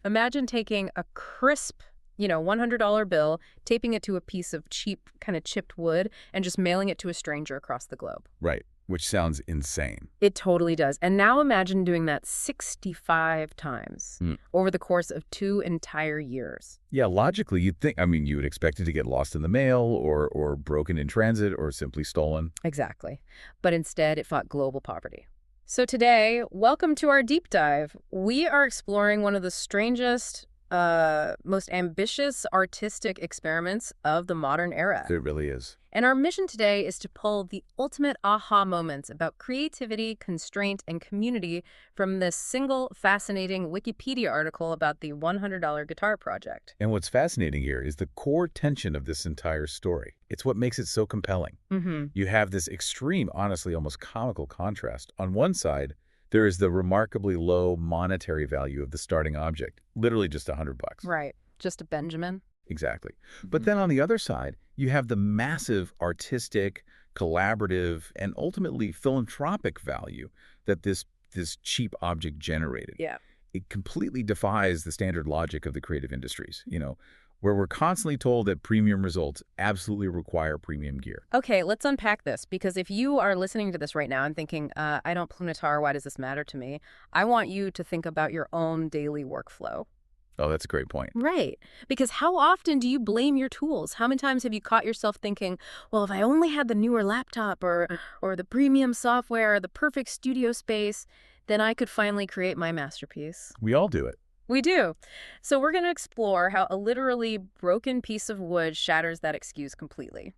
Imagine taking a crisp, $100 bill, taping it to a piece of cheap, kind of chipped wood, and just mailing it to a stranger across the globe. Right, which sounds insane. It totally does. And now imagine doing that 65 times over the course of 2 entire years. Yeah, logically, you'd think, you would expect it to get lost in the mail or broken in transit or simply stolen. Exactly. But instead, it fought global poverty. So today, welcome to our deep dive. We are exploring one of the strangest, most ambitious artistic experiments of the modern era. It really is. And our mission today is to pull the ultimate aha moments about creativity, constraint, and community from this single fascinating Wikipedia article about the $100 guitar project. And what's fascinating here is the core tension of this entire story. It's what makes it so compelling. You have this extreme, honestly, almost comical contrast. On one side, there is the remarkably low monetary value of the starting object, literally just $100. Right. Just a Benjamin. Exactly. But then on the other side, you have the massive artistic, collaborative, and ultimately philanthropic value that this cheap object generated. Yeah. It completely defies the standard logic of the creative industries, where we're constantly told that premium results absolutely require premium gear. Okay, let's unpack this, because if you are listening to this right now and thinking, I don't play guitar, why does this matter to me? I want you to think about your own daily workflow. Oh, that's a great point. Right. Because how often do you blame your tools? How many times have you caught yourself thinking, well, if I only had the newer laptop or the premium software or the perfect studio space, then I could finally create my masterpiece. We all do it. We do. So we're going to explore how a literally broken piece of wood shatters that excuse completely.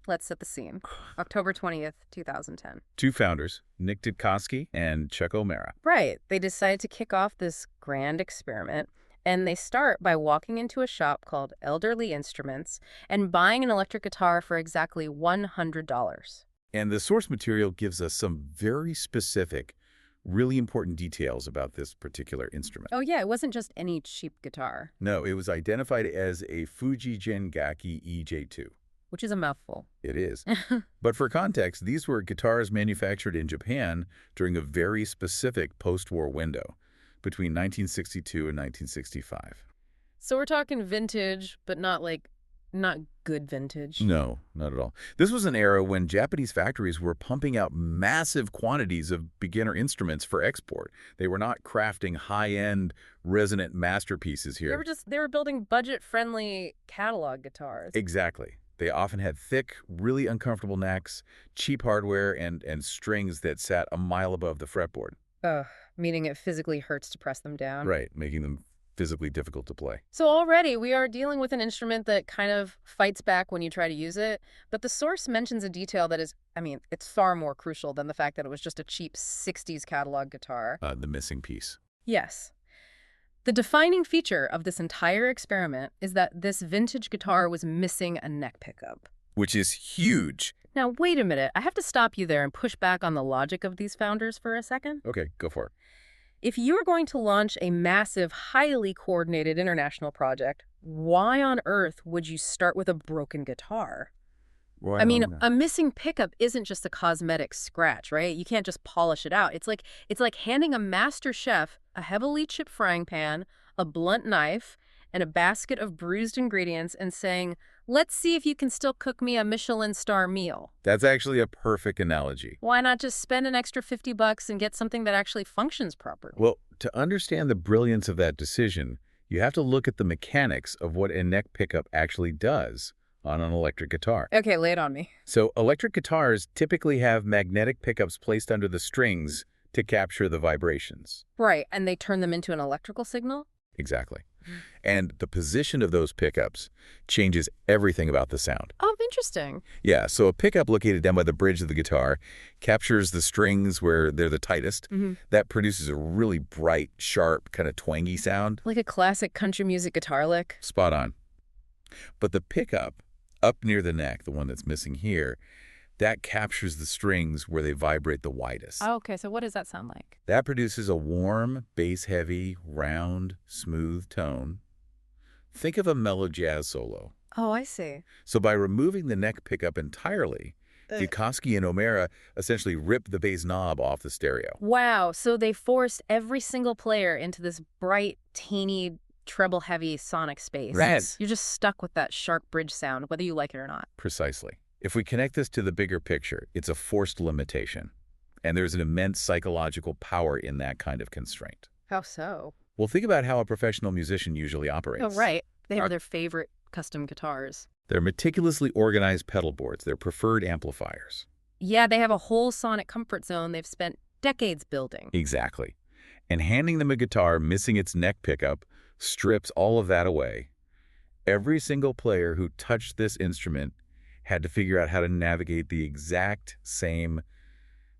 Let's set the scene. October 20th, 2010. Two founders, Nick Didkovsky and Chuck O'Mara. Right. They decided to kick off this grand experiment. And they start by walking into a shop called Elderly Instruments and buying an electric guitar for exactly $100. And the source material gives us some very specific, really important details about this particular instrument. Oh, yeah. It wasn't just any cheap guitar. No, it was identified as a Fuji Gen Gakki EJ-2. Which is a mouthful. It is. But for context, these were guitars manufactured in Japan during a very specific post-war window, between 1962 and 1965. So we're talking vintage, but not good vintage. No, not at all. This was an era when Japanese factories were pumping out massive quantities of beginner instruments for export. They were not crafting high-end, resonant masterpieces here. They were building budget-friendly catalog guitars. Exactly. They often had thick, really uncomfortable necks, cheap hardware, and strings that sat a mile above the fretboard. Ugh, meaning it physically hurts to press them down. Right, making them physically difficult to play. So already we are dealing with an instrument that kind of fights back when you try to use it, but the source mentions a detail that is, it's far more crucial than the fact that it was just a cheap 60s catalog guitar. The missing piece. Yes. The defining feature of this entire experiment is that this vintage guitar was missing a neck pickup. Which is huge. Now, wait a minute. I have to stop you there and push back on the logic of these founders for a second. Okay, go for it. If you are going to launch a massive, highly coordinated international project, why on earth would you start with a broken guitar? Well, a missing pickup isn't just a cosmetic scratch, right? You can't just polish it out. It's like handing a master chef a heavily chipped frying pan, a blunt knife, and a basket of bruised ingredients and saying, let's see if you can still cook me a Michelin star meal. That's actually a perfect analogy. Why not just spend an extra $50 and get something that actually functions properly? Well, to understand the brilliance of that decision, you have to look at the mechanics of what a neck pickup actually does on an electric guitar. Okay, lay it on me. So electric guitars typically have magnetic pickups placed under the strings to capture the vibrations. Right, and they turn them into an electrical signal? Exactly. And the position of those pickups changes everything about the sound. Oh, interesting. Yeah, so a pickup located down by the bridge of the guitar captures the strings where they're the tightest. That produces a really bright, sharp, kind of twangy sound. Like a classic country music guitar lick? Spot on. But the pickup up near the neck, the one that's missing here, that captures the strings where they vibrate the widest. Oh, okay, so what does that sound like? That produces a warm, bass-heavy, round, smooth tone. Think of a mellow jazz solo. Oh, I see. So by removing the neck pickup entirely, Didkovsky and O'Mara essentially ripped the bass knob off the stereo. Wow, so they forced every single player into this bright, teeny, treble-heavy sonic space. Right. You're just stuck with that sharp bridge sound, whether you like it or not. Precisely. If we connect this to the bigger picture, it's a forced limitation. And there's an immense psychological power in that kind of constraint. How so? Well, think about how a professional musician usually operates. Oh, right. They have their favorite custom guitars. They're meticulously organized pedal boards, their preferred amplifiers. Yeah, they have a whole sonic comfort zone they've spent decades building. Exactly. And handing them a guitar missing its neck pickup strips all of that away. Every single player who touched this instrument had to figure out how to navigate the exact same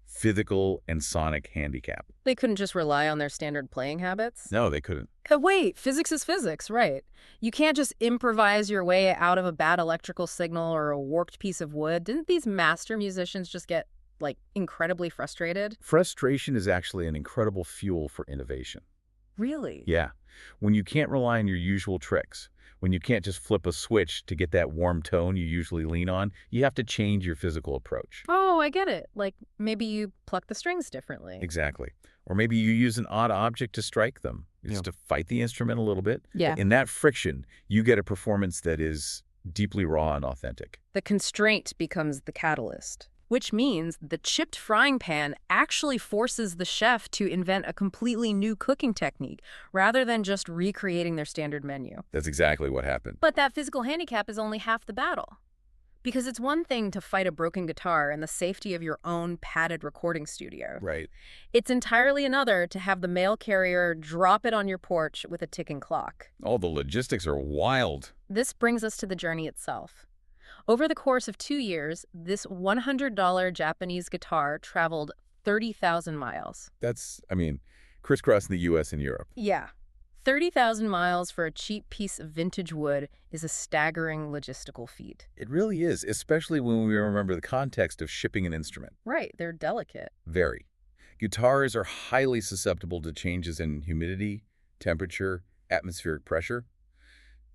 physical and sonic handicap. They couldn't just rely on their standard playing habits? No, they couldn't. Wait, physics is physics, right? You can't just improvise your way out of a bad electrical signal or a warped piece of wood. Didn't these master musicians just get, like, incredibly frustrated? Frustration is actually an incredible fuel for innovation. Really? Yeah. When you can't rely on your usual tricks, when you can't just flip a switch to get that warm tone you usually lean on, you have to change your physical approach. Oh, I get it. Like, maybe you pluck the strings differently. Exactly. Or maybe you use an odd object to strike them, just to fight the instrument a little bit. Yeah. In that friction, you get a performance that is deeply raw and authentic. The constraint becomes the catalyst, which means the chipped frying pan actually forces the chef to invent a completely new cooking technique rather than just recreating their standard menu. That's exactly what happened. But that physical handicap is only half the battle. Because it's one thing to fight a broken guitar in the safety of your own padded recording studio. Right. It's entirely another to have the mail carrier drop it on your porch with a ticking clock. All the logistics are wild. This brings us to the journey itself. Over the course of 2 years, this $100 Japanese guitar traveled 30,000 miles. That's, crisscrossing the U.S. and Europe. Yeah. 30,000 miles for a cheap piece of vintage wood is a staggering logistical feat. It really is, especially when we remember the context of shipping an instrument. Right, they're delicate. Very. Guitars are highly susceptible to changes in humidity, temperature, atmospheric pressure.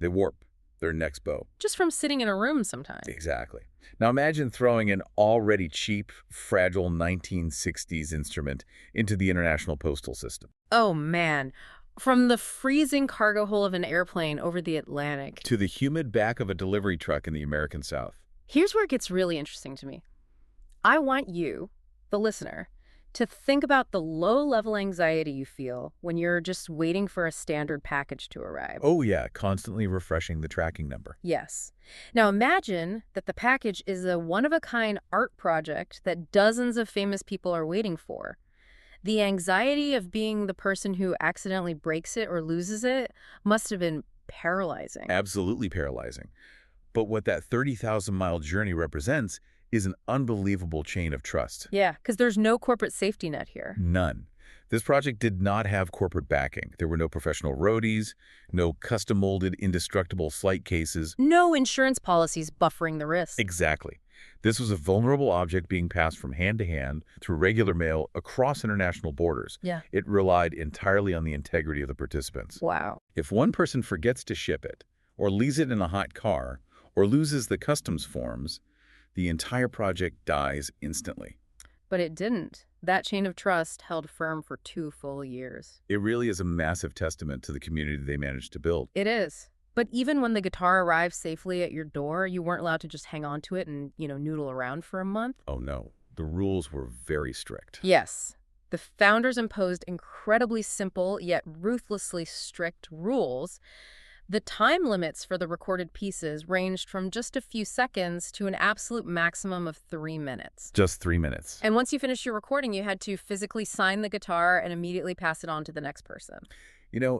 They warp their next bow. Just from sitting in a room sometimes. Exactly. Now imagine throwing an already cheap, fragile 1960s instrument into the international postal system. Oh, man. From the freezing cargo hold of an airplane over the Atlantic to the humid back of a delivery truck in the American South. Here's where it gets really interesting to me. I want you, the listener, to think about the low-level anxiety you feel when you're just waiting for a standard package to arrive. Oh yeah, constantly refreshing the tracking number. Yes. Now imagine that the package is a one-of-a-kind art project that dozens of famous people are waiting for. The anxiety of being the person who accidentally breaks it or loses it must have been paralyzing. Absolutely paralyzing. But what that 30,000-mile journey represents is an unbelievable chain of trust. Yeah, because there's no corporate safety net here. None. This project did not have corporate backing. There were no professional roadies, no custom-molded indestructible flight cases. No insurance policies buffering the risk. Exactly. This was a vulnerable object being passed from hand to hand through regular mail across international borders. Yeah. It relied entirely on the integrity of the participants. Wow. If one person forgets to ship it, or leaves it in a hot car, or loses the customs forms, the entire project dies instantly. But it didn't. That chain of trust held firm for 2 full years. It really is a massive testament to the community they managed to build. It is. But even when the guitar arrived safely at your door, you weren't allowed to just hang on to it and, noodle around for a month. Oh no, the rules were very strict. Yes. The founders imposed incredibly simple yet ruthlessly strict rules. The time limits for the recorded pieces ranged from just a few seconds to an absolute maximum of 3 minutes. Just 3 minutes. And once you finished your recording, you had to physically sign the guitar and immediately pass it on to the next person.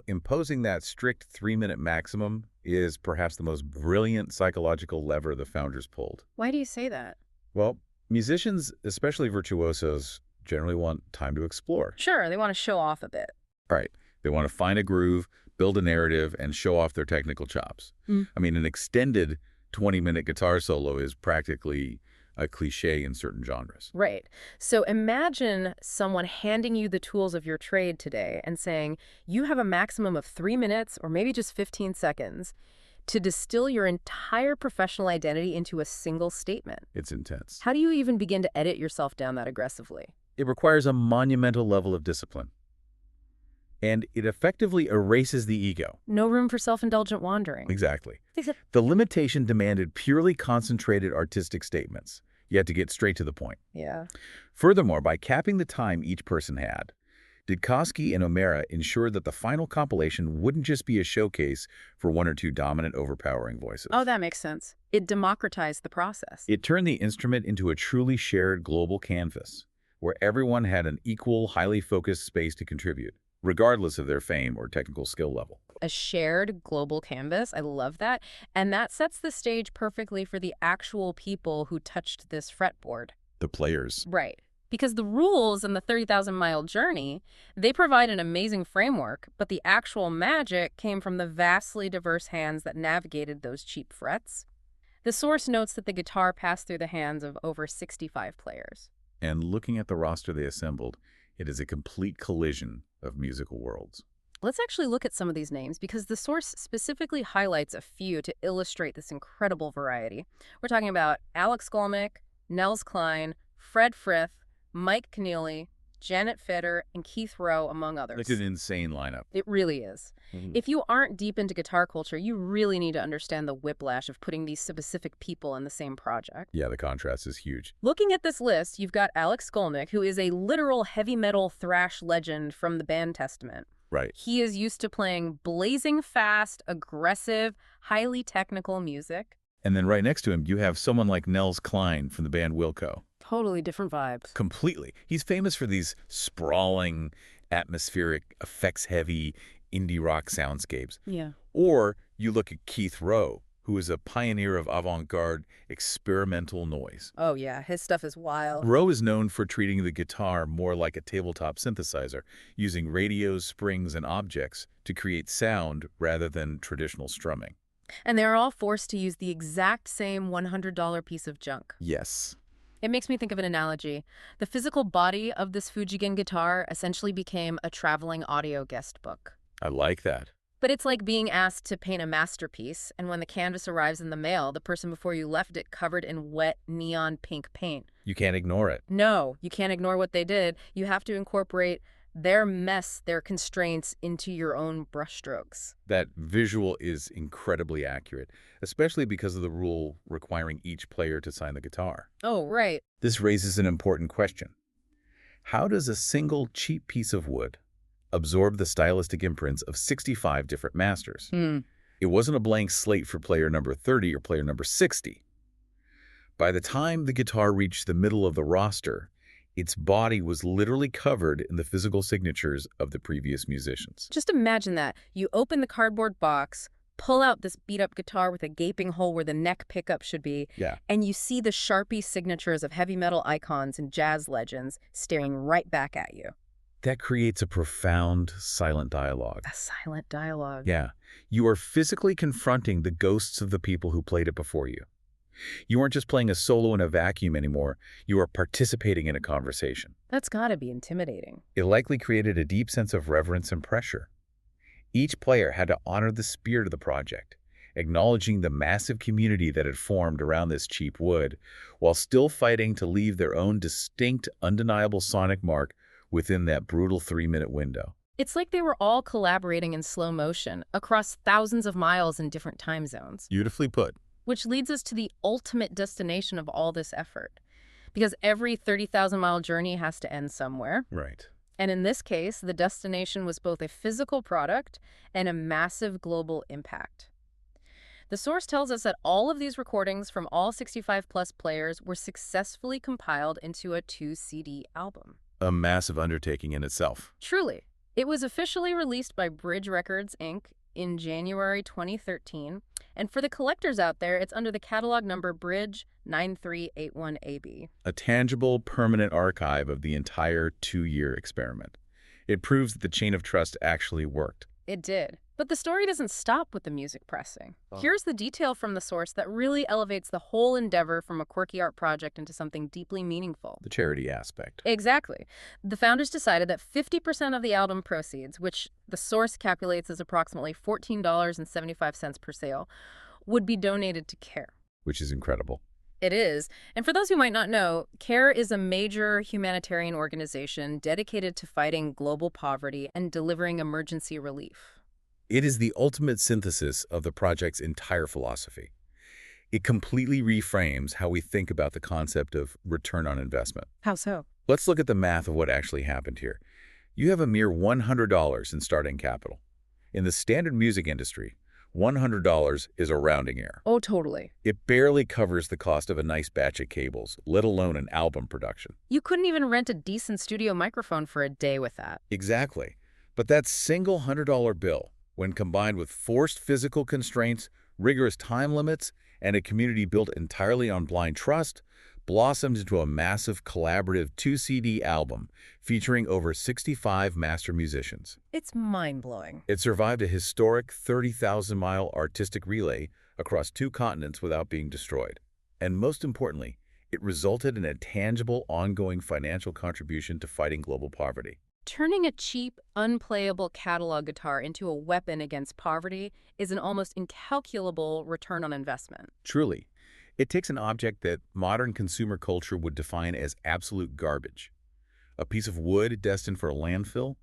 Imposing that strict 3-minute maximum is perhaps the most brilliant psychological lever the founders pulled. Why do you say that? Well, musicians, especially virtuosos, generally want time to explore. Sure, they want to show off a bit. Right. They want to find a groove, build a narrative, and show off their technical chops. An extended 20-minute guitar solo is practically a cliche in certain genres. Right. So imagine someone handing you the tools of your trade today and saying, you have a maximum of 3 minutes or maybe just 15 seconds To distill your entire professional identity into a single statement. It's intense. How do you even begin to edit yourself down that aggressively? It requires a monumental level of discipline. And it effectively erases the ego. No room for self-indulgent wandering. Exactly. The limitation demanded purely concentrated artistic statements. You had to get straight to the point. Yeah. Furthermore, by capping the time each person had, Didkovsky and O'Mara ensured that the final compilation wouldn't just be a showcase for one or two dominant, overpowering voices. Oh, that makes sense. It democratized the process. It turned the instrument into a truly shared global canvas, where everyone had an equal, highly focused space to contribute, regardless of their fame or technical skill level. A shared global canvas. I love that. And that sets the stage perfectly for the actual people who touched this fretboard. The players. Right. Because the rules in the 30,000-mile journey, they provide an amazing framework, but the actual magic came from the vastly diverse hands that navigated those cheap frets. The source notes that the guitar passed through the hands of over 65 players. And looking at the roster they assembled, it is a complete collision of musical worlds. Let's actually look at some of these names because the source specifically highlights a few to illustrate this incredible variety. We're talking about Alex Skolnick, Nels Cline, Fred Frith, Mike Keneally, Janet Feder, and Keith Rowe, among others. It's an insane lineup. It really is. If you aren't deep into guitar culture, you really need to understand the whiplash of putting these specific people in the same project. Yeah, the contrast is huge. Looking at this list, you've got Alex Skolnick, who is a literal heavy metal thrash legend from the band Testament. Right. He is used to playing blazing fast, aggressive, highly technical music. And then right next to him, you have someone like Nels Cline from the band Wilco. Totally different vibes. Completely. He's famous for these sprawling, atmospheric, effects-heavy indie rock soundscapes. Yeah. Or you look at Keith Rowe, who is a pioneer of avant-garde experimental noise. Oh, yeah. His stuff is wild. Rowe is known for treating the guitar more like a tabletop synthesizer, using radios, springs, and objects to create sound rather than traditional strumming. And they're all forced to use the exact same $100 piece of junk. Yes. It makes me think of an analogy. The physical body of this Fuji Gen guitar essentially became a traveling audio guest book. I like that. But it's like being asked to paint a masterpiece, and when the canvas arrives in the mail, the person before you left it covered in wet neon pink paint. You can't ignore it. No, you can't ignore what they did. You have to incorporate their mess, their constraints into your own brushstrokes. That visual is incredibly accurate, especially because of the rule requiring each player to sign the guitar. Oh, right. This raises an important question. How does a single cheap piece of wood absorb the stylistic imprints of 65 different masters? It wasn't a blank slate for player number 30 or player number 60. By the time the guitar reached the middle of the roster, its body was literally covered in the physical signatures of the previous musicians. Just imagine that. You open the cardboard box, pull out this beat-up guitar with a gaping hole where the neck pickup should be, and you see the Sharpie signatures of heavy metal icons and jazz legends staring right back at you. That creates a profound silent dialogue. A silent dialogue. Yeah. You are physically confronting the ghosts of the people who played it before you. You aren't just playing a solo in a vacuum anymore. You are participating in a conversation. That's gotta be intimidating. It likely created a deep sense of reverence and pressure. Each player had to honor the spirit of the project, acknowledging the massive community that had formed around this cheap wood, while still fighting to leave their own distinct, undeniable sonic mark within that brutal 3-minute window. It's like they were all collaborating in slow motion across thousands of miles in different time zones. Beautifully put. Which leads us to the ultimate destination of all this effort. Because every 30,000-mile journey has to end somewhere. Right. And in this case, the destination was both a physical product and a massive global impact. The source tells us that all of these recordings from all 65-plus players were successfully compiled into a 2-CD album. A massive undertaking in itself. Truly. It was officially released by Bridge Records, Inc. in January 2013, and for the collectors out there, it's under the catalog number Bridge 9381AB. A tangible, permanent archive of the entire 2-year experiment. It proves that the chain of trust actually worked. It did. But the story doesn't stop with the music pressing. Here's the detail from the source that really elevates the whole endeavor from a quirky art project into something deeply meaningful. The charity aspect. Exactly. The founders decided that 50% of the album proceeds, which the source calculates as approximately $14.75 per sale, would be donated to CARE. Which is incredible. It is. And for those who might not know, CARE is a major humanitarian organization dedicated to fighting global poverty and delivering emergency relief. It is the ultimate synthesis of the project's entire philosophy. It completely reframes how we think about the concept of return on investment. How so? Let's look at the math of what actually happened here. You have a mere $100 in starting capital. In the standard music industry, $100 is a rounding error. Oh, totally. It barely covers the cost of a nice batch of cables, let alone an album production. You couldn't even rent a decent studio microphone for a day with that. Exactly. But that single $100 bill, when combined with forced physical constraints, rigorous time limits, and a community built entirely on blind trust, blossomed into a massive collaborative 2-CD album featuring over 65 master musicians. It's mind-blowing. It survived a historic 30,000-mile artistic relay across 2 continents without being destroyed. And most importantly, it resulted in a tangible, ongoing financial contribution to fighting global poverty. Turning a cheap, unplayable catalog guitar into a weapon against poverty is an almost incalculable return on investment. Truly, it takes an object that modern consumer culture would define as absolute garbage, a piece of wood destined for a landfill,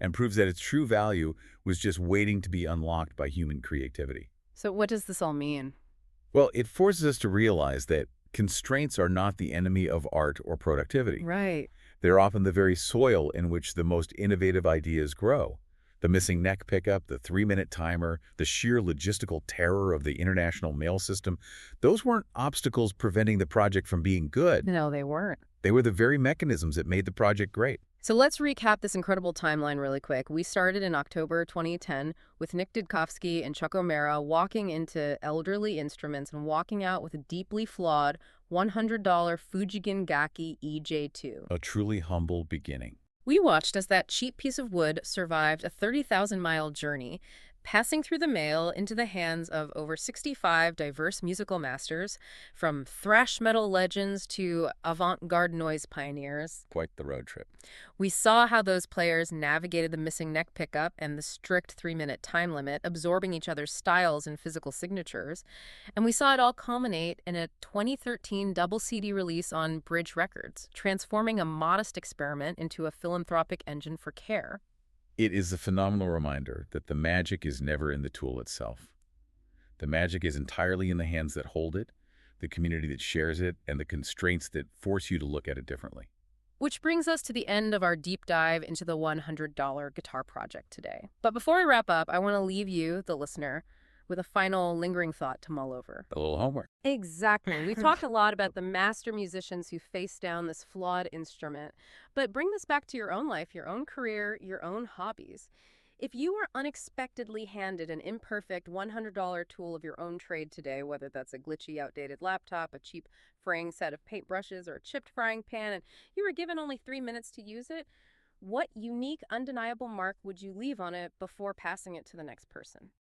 and proves that its true value was just waiting to be unlocked by human creativity. So what does this all mean? Well, it forces us to realize that constraints are not the enemy of art or productivity. Right. They're often the very soil in which the most innovative ideas grow. The missing neck pickup, the 3-minute timer, the sheer logistical terror of the international mail system, those weren't obstacles preventing the project from being good. No, they weren't. They were the very mechanisms that made the project great. So let's recap this incredible timeline really quick. We started in October 2010 with Nick Didkovsky and Chuck O'Mara walking into Elderly Instruments and walking out with a deeply flawed $100 Fuji Gen Gakki EJ-2. A truly humble beginning. We watched as that cheap piece of wood survived a 30,000-mile journey, passing through the mail into the hands of over 65 diverse musical masters, from thrash metal legends to avant-garde noise pioneers. Quite the road trip. We saw how those players navigated the missing neck pickup and the strict 3-minute time limit, absorbing each other's styles and physical signatures. And we saw it all culminate in a 2013 double CD release on Bridge Records, transforming a modest experiment into a philanthropic engine for CARE. It is a phenomenal reminder that the magic is never in the tool itself. The magic is entirely in the hands that hold it, the community that shares it, and the constraints that force you to look at it differently. Which brings us to the end of our deep dive into the $100 guitar project today. But before we wrap up, I want to leave you, the listener, with a final lingering thought to mull over. A little homework. Exactly. We've talked a lot about the master musicians who face down this flawed instrument, but bring this back to your own life, your own career, your own hobbies. If you were unexpectedly handed an imperfect $100 tool of your own trade today, whether that's a glitchy, outdated laptop, a cheap fraying set of paintbrushes, or a chipped frying pan, and you were given only 3 minutes to use it, what unique, undeniable mark would you leave on it before passing it to the next person?